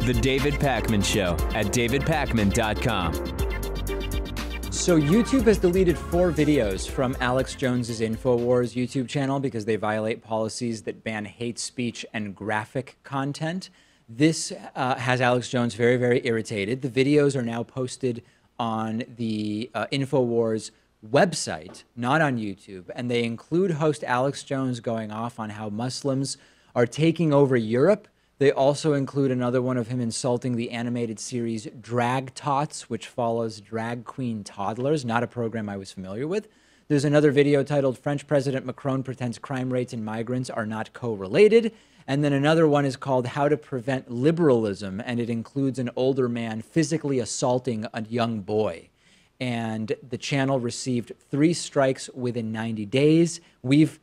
The David Pakman Show at davidpakman.com. So YouTube has deleted 4 videos from Alex Jones's Infowars YouTube channel because they violate policies that ban hate speech and graphic content. This has Alex Jones very, very irritated. The videos are now posted on the Infowars website, not on YouTube, and they include host Alex Jones going off on how Muslims are taking over Europe. They also include another one of him insulting the animated series Drag Tots, which follows drag queen toddlers, not a program I was familiar with. There's another video titled French President Macron pretends crime rates and migrants are not co-related. And then another one is called How to Prevent Liberalism, and it includes an older man physically assaulting a young boy. And the channel received 3 strikes within 90 days. We've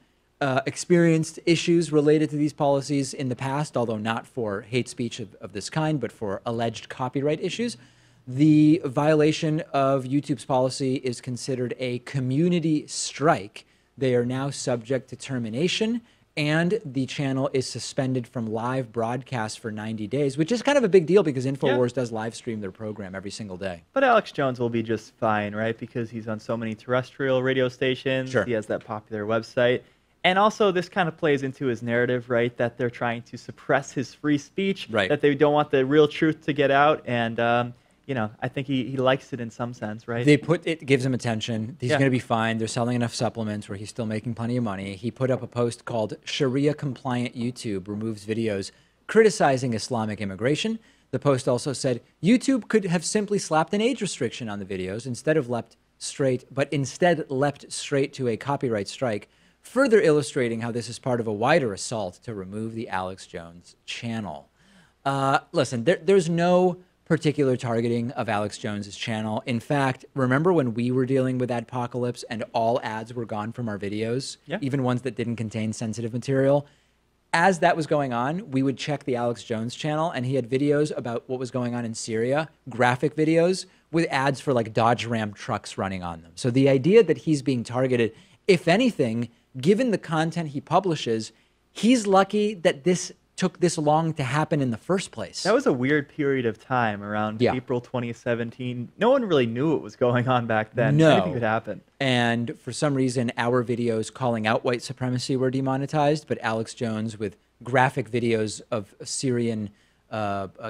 experienced issues related to these policies in the past, although not for hate speech of this kind, but for alleged copyright issues. The violation of YouTube's policy is considered a community strike. They are now subject to termination, and the channel is suspended from live broadcasts for 90 days, which is kind of a big deal because Infowars does live stream their program every single day. But Alex Jones will be just fine, right? Because he's on so many terrestrial radio stations. Sure. He has that popular website. And also, this kind of plays into his narrative, right? That they're trying to suppress his free speech, right? That they don't want the real truth to get out. And, you know, I think he likes it in some sense, right? It gives him attention. He's going to be fine. They're selling enough supplements where he's still making plenty of money. He put up a post called Sharia Compliant YouTube Removes Videos Criticizing Islamic Immigration. The post also said YouTube could have simply slapped an age restriction on the videos instead leapt straight to a copyright strike, further illustrating how this is part of a wider assault to remove the Alex Jones channel. Listen, there's no particular targeting of Alex Jones's channel. In fact, remember when we were dealing with Adpocalypse and all ads were gone from our videos, even ones that didn't contain sensitive material? As that was going on, we would check the Alex Jones channel, and he had videos about what was going on in Syria, graphic videos with ads for like Dodge Ram trucks running on them. So the idea that he's being targeted, if anything, given the content he publishes, he's lucky that this took this long to happen in the first place. That was a weird period of time around April 2017. No one really knew what was going on back then. No. Anything could happen. And for some reason, our videos calling out white supremacy were demonetized, but Alex Jones with graphic videos of Syrian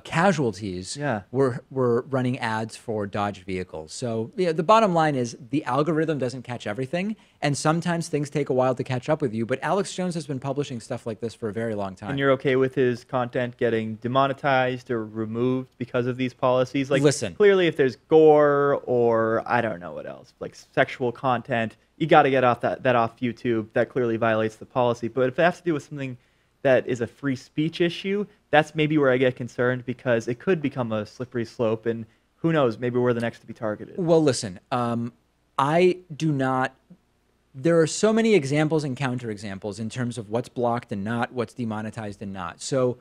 casualties were running ads for Dodge vehicles. So the bottom line is the algorithm doesn't catch everything, and sometimes things take a while to catch up with you, but Alex Jones has been publishing stuff like this for a very long time. And you're okay with his content getting demonetized or removed because of these policies? Like, listen, clearly if there's gore or I don't know what else, like sexual content, you got to get that off YouTube. That clearly violates the policy. But if it has to do with something that is a free speech issue, that's maybe where I get concerned, because it could become a slippery slope, and who knows, maybe we're the next to be targeted. Well, listen, I do not, there are so many examples and counterexamples in terms of what's blocked and not, what's demonetized and not. So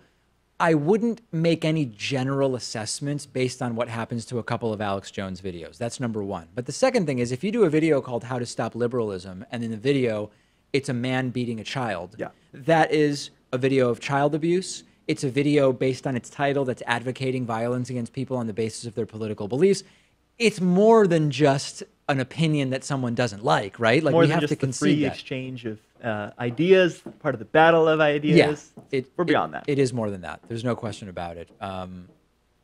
I wouldn't make any general assessments based on what happens to a couple of Alex Jones videos. That's number one. But the second thing is, if you do a video called How to Stop Liberalism, and in the video, it's a man beating a child, that is a video of child abuse. It's a video based on its title that's advocating violence against people on the basis of their political beliefs. It's more than just an opinion that someone doesn't like, right? Like, more we than have just to concede the free that. exchange of ideas, part of the battle of ideas. We're beyond that. It is more than that. There's no question about it. Am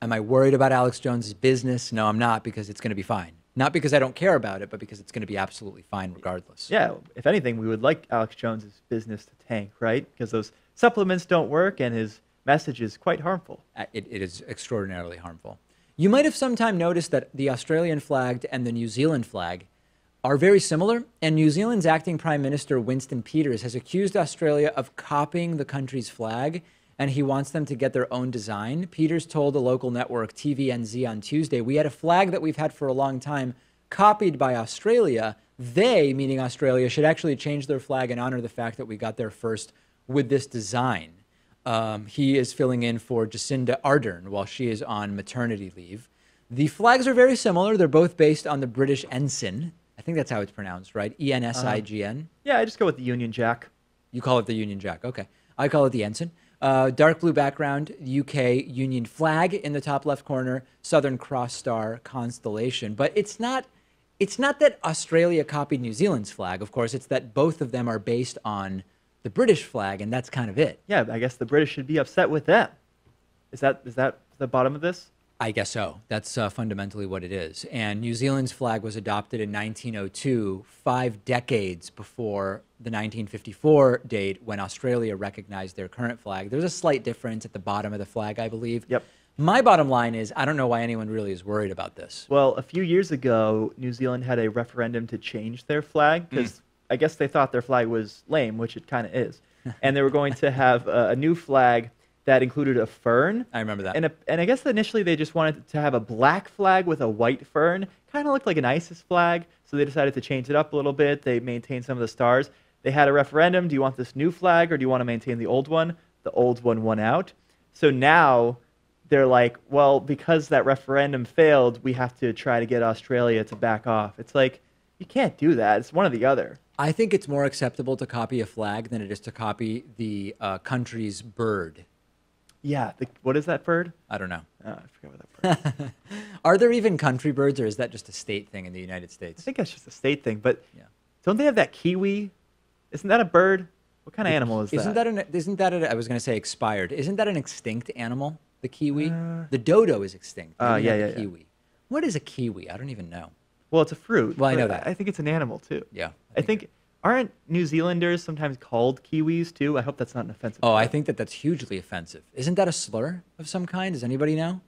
I worried about Alex Jones's business? No, I'm not, because it's going to be fine. Not because I don't care about it, but because it's going to be absolutely fine regardless. Yeah, if anything, we would like Alex Jones's business to tank, right? Because those supplements don't work, and his message is quite harmful. It is extraordinarily harmful. You might have sometime noticed that the Australian flag and the New Zealand flag are very similar, and New Zealand's acting Prime Minister Winston Peters has accused Australia of copying the country's flag, and he wants them to get their own design. Peters told a local network, TVNZ, on Tuesday, "We had a flag that we've had for a long time, copied by Australia. They," meaning Australia, "should actually change their flag and honor the fact that we got there first with this design." He is filling in for Jacinda Ardern while she is on maternity leave. The flags are very similar. They're both based on the British ensign. I think that's how it's pronounced, right? ENSIGN. Yeah, I just go with the Union Jack. You call it the Union Jack. Okay. I call it the ensign. Dark blue background, UK Union flag in the top left corner, Southern Cross Star constellation. But it's not that Australia copied New Zealand's flag, of course. It's that both of them are based on the British flag, and that's kind of it. Yeah, I guess the British should be upset with them. Is that the bottom of this? I guess so. That's fundamentally what it is. And New Zealand's flag was adopted in 1902, 5 decades before the 1954 date when Australia recognized their current flag. There's a slight difference at the bottom of the flag, I believe. Yep. My bottom line is I don't know why anyone really is worried about this. Well, a few years ago, New Zealand had a referendum to change their flag because I guess they thought their flag was lame, which it kind of is. And they were going to have a new flag that included a fern. I remember that. And I guess initially they just wanted to have a black flag with a white fern. Kind of looked like an ISIS flag, so they decided to change it up a little bit. They maintained some of the stars. They had a referendum. Do you want this new flag or do you want to maintain the old one? The old one won out. So now they're like, well, because that referendum failed, we have to try to get Australia to back off. It's like, you can't do that. It's one or the other. I think it's more acceptable to copy a flag than it is to copy the country's bird. Yeah, what is that bird? I don't know. Oh, I forgot what that bird is. Are there even country birds, or is that just a state thing in the United States? I think that's just a state thing, but Yeah. don't they have that kiwi? Isn't that a bird? What kind of animal is that? Isn't that I was going to say expired. Isn't that an extinct animal, the kiwi? The dodo is extinct. Maybe yeah, not the yeah. kiwi. What is a kiwi? I don't even know. Well, it's a fruit. Well, I but know that. I think it's an animal, too. Yeah. I think, aren't New Zealanders sometimes called kiwis, too? I hope that's not an offensive Oh, term. I think that's hugely offensive. Isn't that a slur of some kind? Does anybody know?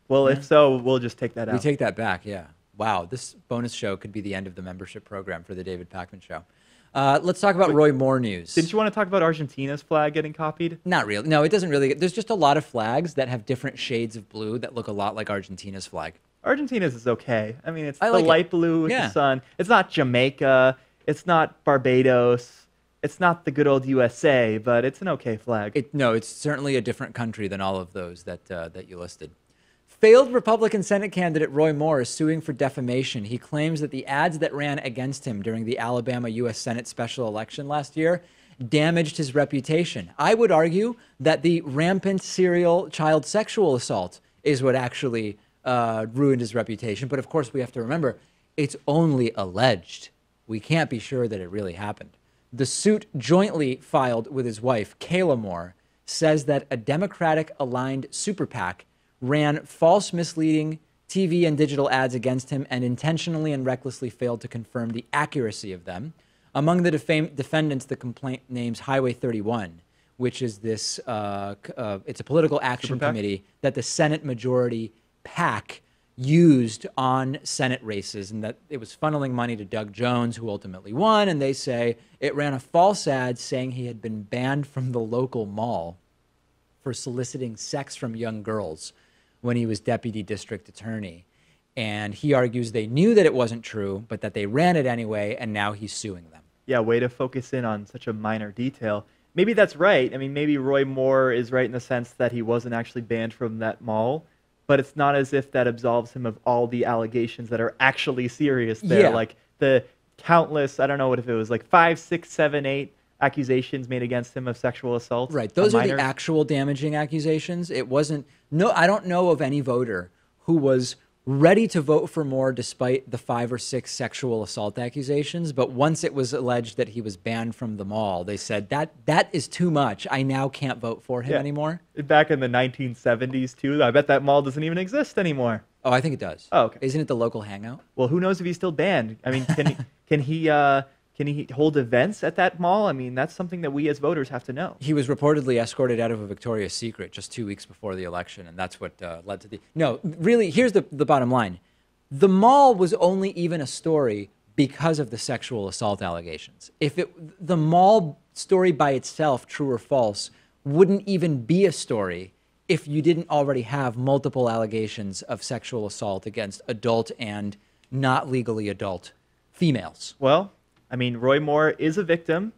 Well, if so, we'll just take that out. We take that back, yeah. Wow, this bonus show could be the end of the membership program for the David Pakman Show. Let's talk about Roy Moore news. Didn't you want to talk about Argentina's flag getting copied? Not really. No, it doesn't really. There's just a lot of flags that have different shades of blue that look a lot like Argentina's flag. Argentina's is okay. I mean, it's I the like it. light blue with Yeah. the sun. It's not Jamaica. It's not Barbados. It's not the good old USA, but it's an okay flag. No, it's certainly a different country than all of those that you listed. Failed Republican Senate candidate Roy Moore is suing for defamation. He claims that the ads that ran against him during the Alabama U.S. Senate special election last year damaged his reputation. I would argue that the rampant serial child sexual assault is what actually ruined his reputation. But of course, we have to remember, it's only alleged. We can't be sure that it really happened. The suit jointly filed with his wife, Kayla Moore, says that a Democratic-aligned super PAC ran false, misleading TV and digital ads against him and intentionally and recklessly failed to confirm the accuracy of them. Among the defendants, the complaint names Highway 31, which is this, it's a political action committee that the Senate majority PAC used on Senate races, and that it was funneling money to Doug Jones, who ultimately won. And they say it ran a false ad saying he had been banned from the local mall for soliciting sex from young girls when he was deputy district attorney. And he argues they knew that it wasn't true, but that they ran it anyway, and now he's suing them. Yeah, way to focus in on such a minor detail. Maybe that's right. I mean, maybe Roy Moore is right in the sense that he wasn't actually banned from that mall, but it's not as if that absolves him of all the allegations that are actually serious there. Yeah. Like the countless, I don't know what if it was like 5, 6, 7, 8 accusations made against him of sexual assault. Right. Those are minors. the actual damaging accusations. It wasn't, I don't know of any voter who was ready to vote for Moore despite the 5 or 6 sexual assault accusations. But once it was alleged that he was banned from the mall, they said that is too much. I now can't vote for him anymore. Back in the 1970s, too. I bet that mall doesn't even exist anymore. Oh, I think it does. Oh, okay. Isn't it the local hangout? Well, who knows if he's still banned? I mean, can he hold events at that mall? I mean, that's something that we as voters have to know. He was reportedly escorted out of a Victoria's Secret just 2 weeks before the election, and that's what led to the... No, really, here's the bottom line. The mall was only even a story because of the sexual assault allegations. If the mall story by itself, true or false, wouldn't even be a story if you didn't already have multiple allegations of sexual assault against adult and not legally adult females. Well, I mean, Roy Moore is a victim,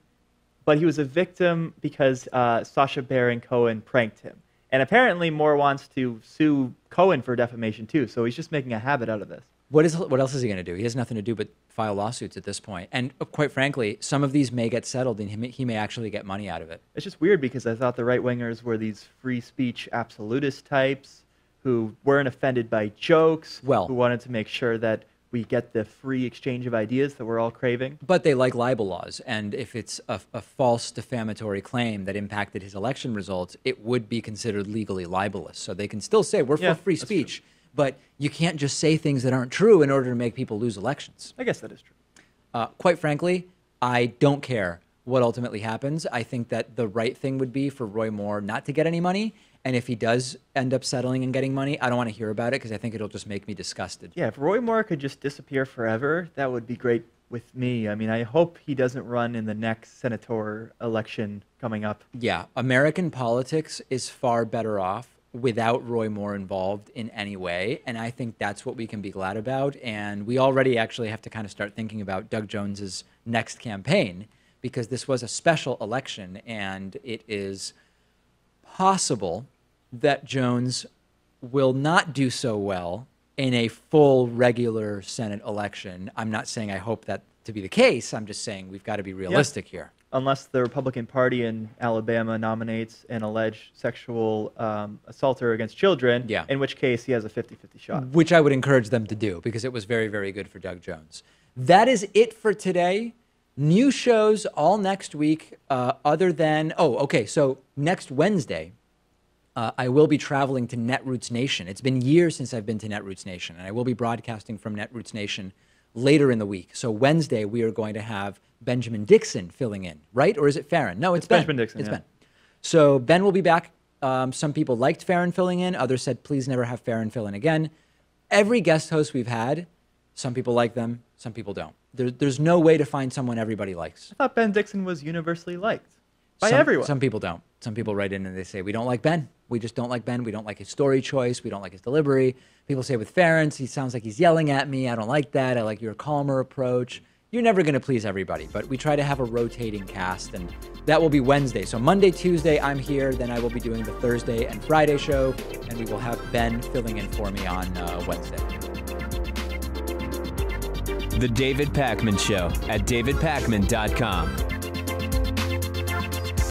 but he was a victim because Sacha Baron Cohen pranked him. And apparently Moore wants to sue Cohen for defamation too, so he's just making a habit out of this. What else is he going to do? He has nothing to do but file lawsuits at this point. And quite frankly, some of these may get settled and he may actually get money out of it. It's just weird because I thought the right-wingers were these free speech absolutist types who weren't offended by jokes, who wanted to make sure that we get the free exchange of ideas that we're all craving. But they like libel laws, and if it's a false defamatory claim that impacted his election results, it would be considered legally libelous. So they can still say, we're for free speech, but you can't just say things that aren't true in order to make people lose elections. I guess that is true. Quite frankly, I don't care what ultimately happens. I think that the right thing would be for Roy Moore not to get any money. And if he does end up settling and getting money, I don't want to hear about it because I think it'll just make me disgusted. Yeah, if Roy Moore could just disappear forever, that would be great with me. I mean, I hope he doesn't run in the next senator election coming up. Yeah, American politics is far better off without Roy Moore involved in any way. And I think that's what we can be glad about. And we already actually have to kind of start thinking about Doug Jones's next campaign because this was a special election and it is possible that Jones will not do so well in a full regular Senate election. I'm not saying I hope that to be the case. I'm just saying we've got to be realistic here. Unless the Republican Party in Alabama nominates an alleged sexual assaulter against children, in which case he has a 50-50 shot. Which I would encourage them to do because it was very, very good for Doug Jones. That is it for today. New shows all next week other than, so next Wednesday, I will be traveling to Netroots Nation. It's been years since I've been to Netroots Nation, and I will be broadcasting from Netroots Nation later in the week. So Wednesday, we are going to have Benjamin Dixon filling in, right? Or is it Farron? No, it's Ben. Benjamin Dixon, It's Ben. So Ben will be back. Some people liked Farron filling in. Others said, please never have Farron fill in again. Every guest host we've had, some people like them, some people don't. There's no way to find someone everybody likes. I thought Ben Dixon was universally liked by everyone. Some people don't. Some people write in and they say, we don't like Ben. We just don't like Ben. We don't like his story choice. We don't like his delivery. People say with Farron, he sounds like he's yelling at me. I don't like that. I like your calmer approach. You're never going to please everybody, but we try to have a rotating cast, and that will be Wednesday. So Monday, Tuesday, I'm here. Then I will be doing the Thursday and Friday show, and we will have Ben filling in for me on Wednesday. The David Pakman Show at davidpakman.com.